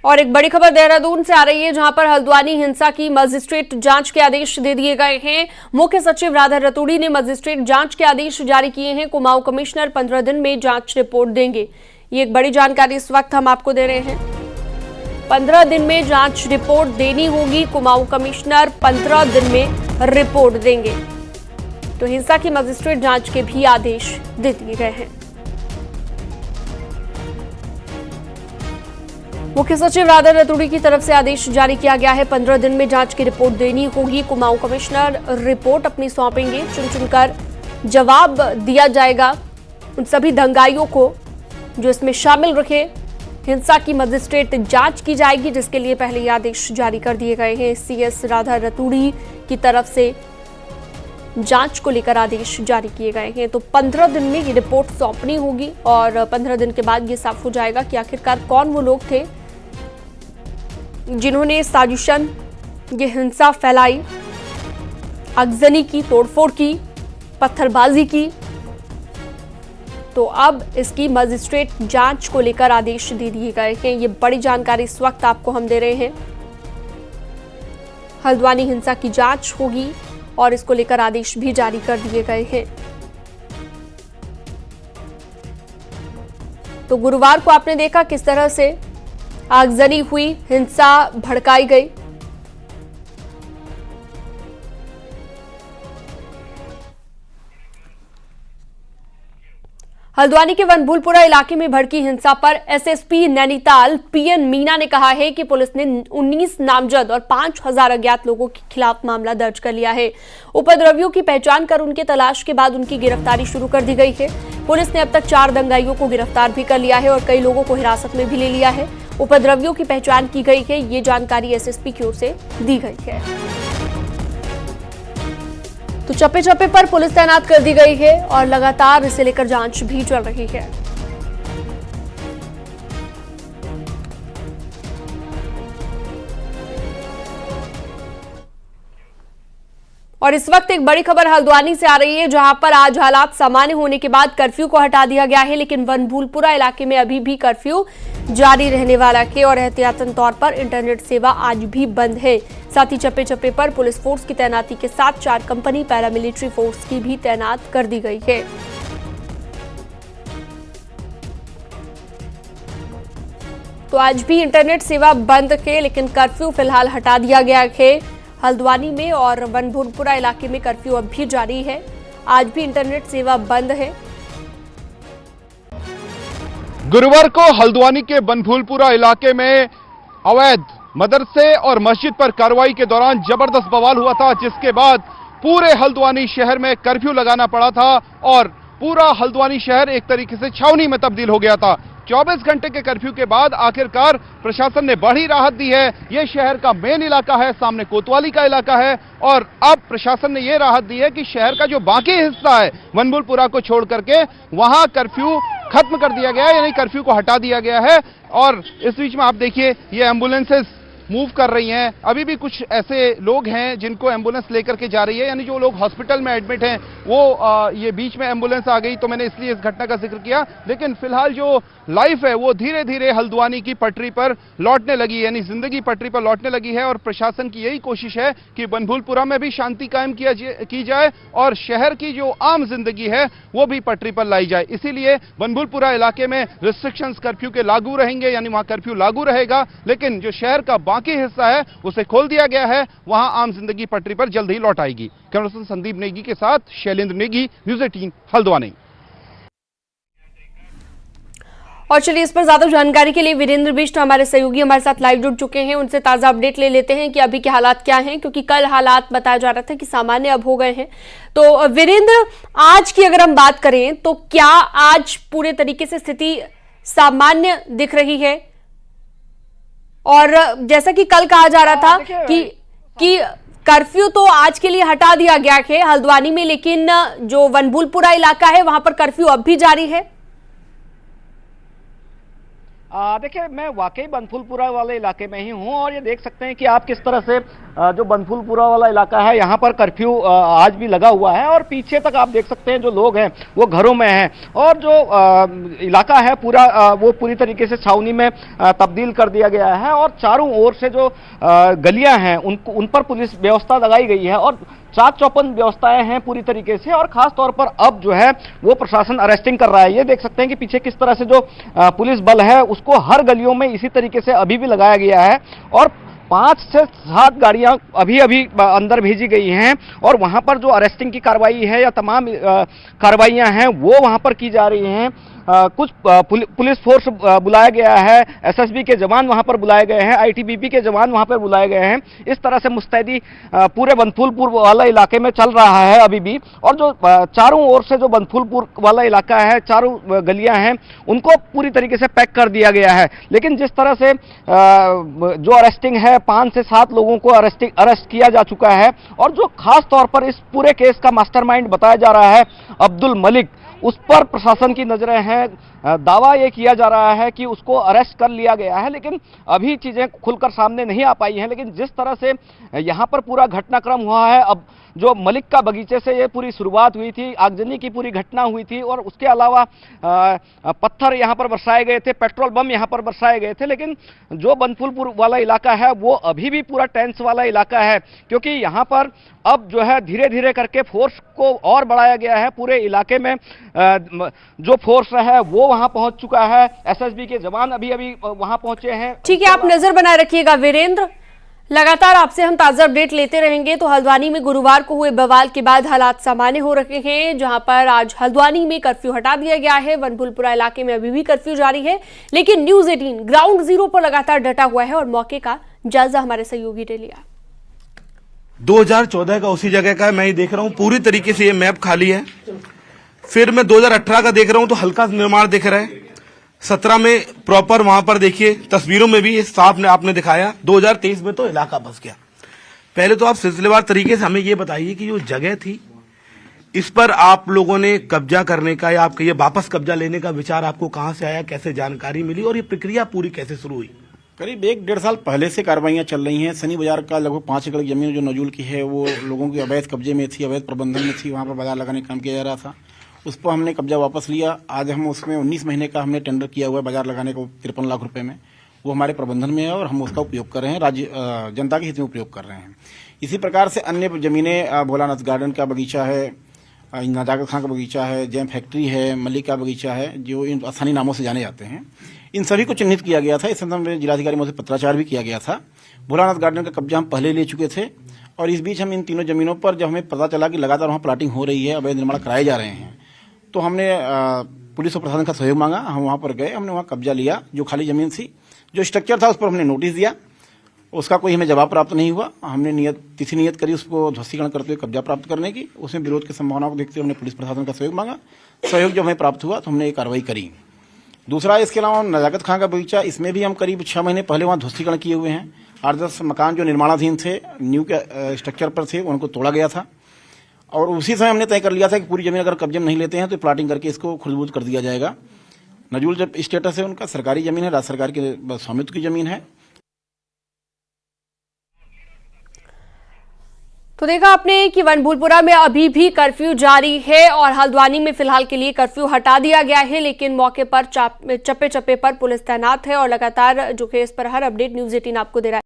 और एक बड़ी खबर देहरादून से आ रही है, जहां पर हल्द्वानी हिंसा की मजिस्ट्रेट जांच के आदेश दे दिए गए हैं। मुख्य सचिव राधा रतूड़ी ने मजिस्ट्रेट जांच के आदेश जारी किए हैं। कुमाऊं कमिश्नर 15 दिन में जांच रिपोर्ट देंगे। ये एक बड़ी जानकारी इस वक्त हम आपको दे रहे हैं। 15 दिन में जांच रिपोर्ट देनी होगी। कुमाऊं कमिश्नर 15 दिन में रिपोर्ट देंगे। तो हिंसा की मजिस्ट्रेट जांच के भी आदेश दे दिए गए हैं। मुख्य सचिव राधा रतूड़ी की तरफ से आदेश जारी किया गया है। 15 दिन में जांच की रिपोर्ट देनी होगी। कुमाऊं कमिश्नर रिपोर्ट अपनी सौंपेंगे। चुन चुनकर जवाब दिया जाएगा उन सभी दंगाइयों को जो इसमें शामिल रहे। हिंसा की मजिस्ट्रेट जांच की जाएगी, जिसके लिए पहले ही आदेश जारी कर दिए गए हैं। सीएस राधा रतूड़ी की तरफ से जांच को लेकर आदेश जारी किए गए हैं। तो 15 दिन में ये रिपोर्ट सौंपनी होगी और 15 दिन के बाद ये साफ हो जाएगा कि आखिरकार कौन वो लोग थे जिन्होंने साजिशन, ये हिंसा फैलाई, आगजनी की, तोड़फोड़ की, पत्थरबाजी की। तो अब इसकी मजिस्ट्रेट जांच को लेकर आदेश दे दिए गए हैं। ये बड़ी जानकारी इस वक्त आपको हम दे रहे हैं। हल्द्वानी हिंसा की जांच होगी और इसको लेकर आदेश भी जारी कर दिए गए हैं। तो गुरुवार को आपने देखा किस तरह से आगजनी हुई, हिंसा भड़काई गई। हल्द्वानी के वनभूलपुरा इलाके में भड़की हिंसा पर एसएसपी नैनीताल पीएन मीना ने कहा है कि पुलिस ने 19 नामजद और 5000 अज्ञात लोगों के खिलाफ मामला दर्ज कर लिया है। उपद्रवियों की पहचान कर उनके तलाश के बाद उनकी गिरफ्तारी शुरू कर दी गई है। पुलिस ने अब तक 4 दंगाइयों को गिरफ्तार भी कर लिया है और कई लोगों को हिरासत में भी ले लिया है। उपद्रवियों की पहचान की गई है। ये जानकारी एसएसपी की ओर से दी गई है। तो चप्पे चप्पे पर पुलिस तैनात कर दी गई है और लगातार इसे लेकर जांच भी चल रही है। और इस वक्त एक बड़ी खबर हल्द्वानी से आ रही है, जहां पर आज हालात सामान्य होने के बाद कर्फ्यू को हटा दिया गया है, लेकिन वनभूलपुरा इलाके में अभी भी कर्फ्यू जारी रहने वाला है और एहतियातन तौर पर इंटरनेट सेवा आज भी बंद है। साथ ही चप्पे चप्पे पर पुलिस फोर्स की तैनाती के साथ 4 कंपनी पैरामिलिट्री फोर्स की भी तैनात कर दी गई है। तो आज भी इंटरनेट सेवा बंद है, लेकिन कर्फ्यू फिलहाल हटा दिया गया है। हल्द्वानी में और वनभूलपुरा इलाके में कर्फ्यू अब भी जारी है। आज भी इंटरनेट सेवा बंद है। गुरुवार को हल्द्वानी के वनभूलपुरा इलाके में अवैध मदरसे और मस्जिद पर कार्रवाई के दौरान जबरदस्त बवाल हुआ था, जिसके बाद पूरे हल्द्वानी शहर में कर्फ्यू लगाना पड़ा था और पूरा हल्द्वानी शहर एक तरीके से छावनी में तब्दील हो गया था। 24 घंटे के कर्फ्यू के बाद आखिरकार प्रशासन ने बड़ी राहत दी है। यह शहर का मेन इलाका है, सामने कोतवाली का इलाका है और अब प्रशासन ने यह राहत दी है कि शहर का जो बाकी हिस्सा है वनभूलपुरा को छोड़ करके वहां कर्फ्यू खत्म कर दिया गया है, यानी कर्फ्यू को हटा दिया गया है। और इस बीच में आप देखिए ये एम्बुलेंसेस मूव कर रही हैं। अभी भी कुछ ऐसे लोग हैं जिनको एम्बुलेंस लेकर के जा रही है, यानी जो लोग हॉस्पिटल में एडमिट हैं वो ये बीच में एम्बुलेंस आ गई, तो मैंने इसलिए इस घटना का जिक्र किया। लेकिन फिलहाल जो लाइफ है वो धीरे धीरे हल्द्वानी की पटरी पर लौटने लगी, यानी जिंदगी पटरी पर लौटने लगी है और प्रशासन की यही कोशिश है कि वनभूलपुरा में भी शांति कायम की जाए और शहर की जो आम जिंदगी है वो भी पटरी पर लाई जाए। इसीलिए वनभूलपुरा इलाके में रिस्ट्रिक्शंस कर्फ्यू के लागू रहेंगे, यानी वहां कर्फ्यू लागू रहेगा, लेकिन जो शहर का बाकी हिस्सा है उसे खोल दिया गया है। वहां आम जिंदगी पटरी पर जल्द ही लौट आएगी। कैमरा पर्सन संदीप नेगी के साथ शैलेंद्र नेगी, न्यूज़ 18 हल्द्वानी। और चलिए इस पर ज्यादा जानकारी के लिए वीरेंद्र बिष्ट हमारे सहयोगी हमारे साथ लाइव जुड़ चुके हैं। उनसे ताजा अपडेट ले लेते हैं कि अभी के हालात क्या हैं, क्योंकि कल हालात बताया जा रहा था कि सामान्य अब हो गए हैं। तो वीरेंद्र, आज की अगर हम बात करें तो क्या आज पूरे तरीके से स्थिति सामान्य दिख रही है? और जैसा कि कल कहा जा रहा था कि कर्फ्यू तो आज के लिए हटा दिया गया है हल्द्वानी में, लेकिन जो वनभूलपुरा इलाका है वहां पर कर्फ्यू अब भी जारी है। देखिए, मैं वाकई बनफूलपुरा वाले इलाके में ही हूं और ये देख सकते हैं कि आप किस तरह से जो बनफूलपुरा वाला इलाका है यहाँ पर कर्फ्यू आज भी लगा हुआ है और पीछे तक आप देख सकते हैं जो लोग हैं वो घरों में हैं और जो इलाका है पूरा वो पूरी तरीके से छावनी में तब्दील कर दिया गया है और चारों ओर से जो गलियां हैं उन पर पुलिस व्यवस्था लगाई गई है और चाक चौपन व्यवस्थाएं हैं पूरी तरीके से और खास तौर पर अब जो है वो प्रशासन अरेस्टिंग कर रहा है। ये देख सकते हैं कि पीछे किस तरह से जो पुलिस बल है उसको हर गलियों में इसी तरीके से अभी भी लगाया गया है और 5 से 7 गाड़ियां अभी अंदर भेजी गई हैं और वहां पर जो अरेस्टिंग की कार्रवाई है या तमाम कार्रवाइयां हैं वो वहां पर की जा रही हैं। कुछ पुलिस फोर्स बुलाया गया है, एसएसबी के जवान वहां पर बुलाए गए हैं, आईटीबीपी के जवान वहां पर बुलाए गए हैं। इस तरह से मुस्तैदी पूरे बनफूलपुर वाला इलाके में चल रहा है अभी भी और जो चारों ओर से जो बनफूलपुर वाला इलाका है, चारों गलियां हैं, उनको पूरी तरीके से पैक कर दिया गया है। लेकिन जिस तरह से जो अरेस्टिंग है 5 से 7 लोगों को अरेस्ट किया जा चुका है और जो खास तौर पर इस पूरे केस का मास्टरमाइंड बताया जा रहा है अब्दुल मलिक, उस पर प्रशासन की नजरें हैं। दावा यह किया जा रहा है कि उसको अरेस्ट कर लिया गया है लेकिन अभी चीजें खुलकर सामने नहीं आ पाई हैं। लेकिन जिस तरह से यहां पर पूरा घटनाक्रम हुआ है, अब जो मलिक का बगीचे से ये पूरी शुरुआत हुई थी, आगजनी की पूरी घटना हुई थी और उसके अलावा पत्थर यहां पर बरसाए गए थे, पेट्रोल बम यहां पर बरसाए गए थे। लेकिन जो बनफूलपुर वाला इलाका है वो अभी भी पूरा टेंस वाला इलाका है क्योंकि यहां पर अब जो है धीरे धीरे करके फोर्स को और बढ़ाया गया है। पूरे इलाके में जो फोर्स है वो वहां पहुंच चुका है, एसएसबी के जवान अभी वहां पहुंचे हैं। ठीक है, आप नजर बनाए रखिएगा वीरेंद्र, लगातार आपसे हम ताजा अपडेट लेते रहेंगे। तो हल्द्वानी में गुरुवार को हुए बवाल के बाद हालात सामान्य हो रखे हैं, जहां पर आज हल्द्वानी में कर्फ्यू हटा दिया गया है। बनफूलपुरा इलाके में अभी भी कर्फ्यू जारी है लेकिन न्यूज 18 ग्राउंड जीरो पर लगातार डटा हुआ है और मौके का जायजा हमारे सहयोगी ने लिया। 2014 का उसी जगह का है, मैं ही देख रहा हूँ पूरी तरीके से ये मैप खाली है। फिर मैं 2018 का देख रहा हूँ तो हल्का निर्माण दिख रहा है। 17 में प्रॉपर वहां पर देखिए तस्वीरों में भी साफ ने आपने दिखाया। 2023 में तो इलाका बस गया। पहले तो आप सिलसिलेवार तरीके से हमें ये बताइए कि जो जगह थी इस पर आप लोगों ने कब्जा करने का या आपके ये वापस कब्जा लेने का विचार आपको कहां से आया, कैसे जानकारी मिली और ये प्रक्रिया पूरी कैसे शुरू हुई? करीब 1-1.5 साल पहले से कार्रवाइयां चल रही हैं। सनी बाजार का लगभग 5 एकड़ जमीन जो नजूल की है वो लोगों की अवैध कब्जे में थी, अवैध प्रबंधन में थी, वहां पर बाजार लगाने का काम किया जा रहा था। उस पर हमने कब्जा वापस लिया। आज हम उसमें 19 महीने का हमने टेंडर किया हुआ है बाजार लगाने को 53 लाख रुपए में। वो हमारे प्रबंधन में है और हम उसका उपयोग कर रहे हैं, राज्य जनता के हित में उपयोग कर रहे हैं। इसी प्रकार से अन्य जमीनें, भोलानाथ गार्डन का बगीचा है, नजाकत खां का बगीचा है, जैम फैक्ट्री है, मलिक का बगीचा है, जो इन स्थानीय नामों से जाने जाते हैं, इन सभी को चिन्हित किया गया था। इस संदर्भ में जिलाधिकारी महोदय से पत्राचार भी किया गया था। भोलानाथ गार्डन का कब्जा हम पहले ले चुके थे और इस बीच हम इन तीनों जमीनों पर जब हमें पता चला कि लगातार वहाँ प्लाटिंग हो रही है, अवैध निर्माण कराए जा रहे हैं, तो हमने पुलिस और प्रशासन का सहयोग मांगा। हम वहाँ पर गए, हमने वहाँ कब्जा लिया। जो खाली जमीन थी, जो स्ट्रक्चर था, उस पर हमने नोटिस दिया। उसका कोई हमें जवाब प्राप्त नहीं हुआ। हमने तिथि नियत करी उसको ध्वस्तीकरण करते हुए कब्जा प्राप्त करने की। उसमें विरोध की संभावना को देखते हुए हमने पुलिस प्रशासन का सहयोग मांगा। सहयोग जब हमें प्राप्त हुआ तो हमने ये कार्रवाई करी। दूसरा, इसके अलावा नजाकत खां का बगीचा, इसमें भी हम करीब 6 महीने पहले वहाँ ध्वस्तीकरण किए हुए हैं। 8-10 मकान जो निर्माणाधीन थे, न्यू के स्ट्रक्चर पर थे, उनको तोड़ा गया था और उसी समय हमने तय कर लिया था कि पूरी जमीन अगर कब्जे में नहीं लेते हैं तो प्लाटिंग करके इसको खुर्दबुर्द कर दिया जाएगा। नजूल जब स्टेटस है उनका सरकारी जमीन है, राज्य सरकार के स्वामित्व की जमीन है। तो देखा आपने कि बनफूलपुरा में अभी भी कर्फ्यू जारी है और हल्द्वानी में फिलहाल के लिए कर्फ्यू हटा दिया गया है, लेकिन मौके पर चप्पे चप्पे पर पुलिस तैनात है और लगातार जो केस पर हर अपडेट न्यूज 18 आपको दे रहा है।